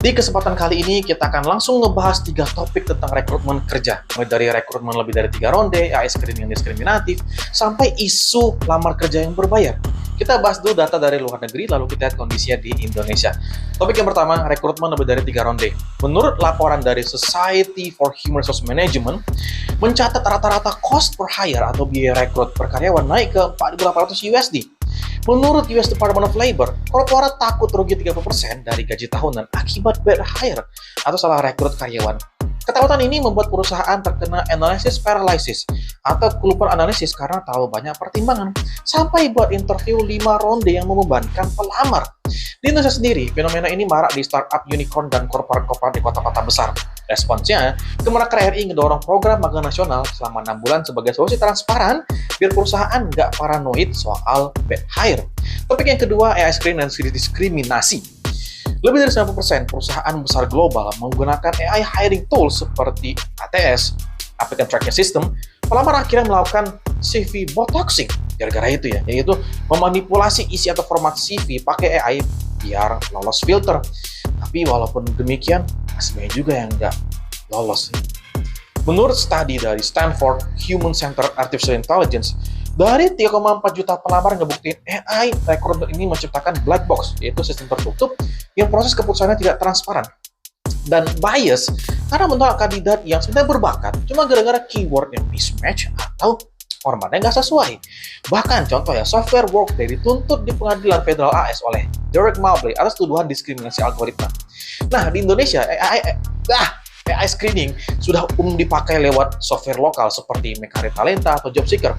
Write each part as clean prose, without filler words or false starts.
Di kesempatan kali ini kita akan langsung ngebahas 3 topik tentang rekrutmen kerja. Mulai dari rekrutmen lebih dari 3 ronde, AI screening yang diskriminatif, sampai isu lamar kerja yang berbayar. Kita bahas dulu data dari luar negeri, lalu kita lihat kondisinya di Indonesia. Topik yang pertama, rekrutmen lebih dari 3 ronde. Menurut laporan dari Society for Human Resource Management, mencatat rata-rata cost per hire atau biaya rekrut per karyawan naik ke 4.800 USD. Menurut US Department of Labor, korporat takut rugi 30% dari gaji tahunan akibat bad hire atau salah rekrut karyawan. Ketakutan ini membuat perusahaan terkena analysis paralysis atau kelupaan analisis karena terlalu banyak pertimbangan, sampai buat interview 5 ronde yang membebankan pelamar. Di Indonesia sendiri, fenomena ini marak di startup unicorn dan korporat-korporat di kota-kota besar. Responsnya, Kemenaker RI ngedorong program magang nasional selama 6 bulan sebagai solusi transparan biar perusahaan nggak paranoid soal bad hire. Topik yang kedua, AI screening dan diskriminasi. Lebih dari 90% perusahaan besar global menggunakan AI hiring tools seperti ATS, Applicant Tracking System. Pelamar akhirnya melakukan CV botoxing gara-gara itu ya, yaitu memanipulasi isi atau format CV pakai AI biar lolos filter. Tapi walaupun demikian, sebenarnya juga yang nggak lolos. Menurut studi dari Stanford Human Centered Artificial Intelligence, dari 3,4 juta pelamar ngebuktiin AI rekrutmen ini menciptakan black box, yaitu sistem tertutup yang proses keputusannya tidak transparan dan bias karena menolak kandidat yang sebenarnya berbakat cuma gara-gara keyword yang mismatch atau formatnya nggak sesuai. Bahkan contoh ya, software Workday dituntut di pengadilan federal AS oleh Derek Mably atas tuduhan diskriminasi algoritma. Nah, di Indonesia AI screening sudah dipakai lewat software lokal seperti Mekari Talenta atau Jobseeker.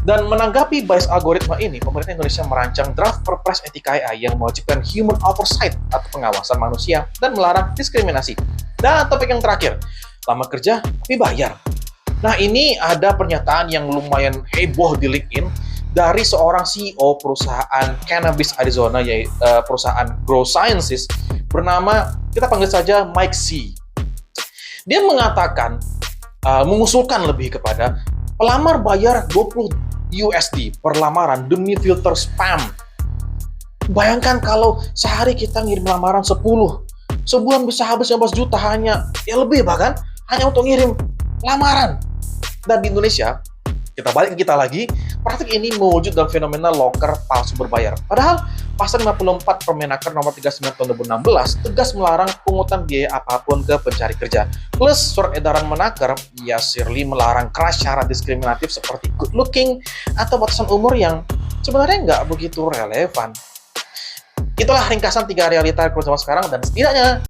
Dan menanggapi bias algoritma ini, pemerintah Indonesia merancang draft Perpres Etika AI yang mewajibkan human oversight atau pengawasan manusia dan melarang diskriminasi. Dan topik yang terakhir, lamar kerja tapi bayar. Nah, ini ada pernyataan yang lumayan heboh di LinkedIn dari seorang CEO perusahaan cannabis Arizona, yaitu perusahaan Grow Sciences, bernama, kita panggil saja Mike C. Dia mengatakan, mengusulkan lebih kepada pelamar bayar 20 USD per lamaran demi filter spam. Bayangkan kalau sehari kita ngirim lamaran 10, sebulan bisa habis 15 juta hanya, ya lebih bahkan, hanya untuk ngirim lamaran. Dan di Indonesia, kita balik ke kita lagi, praktik ini mewujud dalam fenomena loker palsu berbayar. Padahal, Pasal 54 Permenaker nomor 39 tahun 2016 tegas melarang pungutan biaya apapun ke pencari kerja. Plus, surat edaran Menaker, surely melarang keras syarat diskriminatif seperti good looking atau batasan umur yang sebenarnya nggak begitu relevan. Itulah ringkasan 3 realita rekrutmen sekarang, dan setidaknya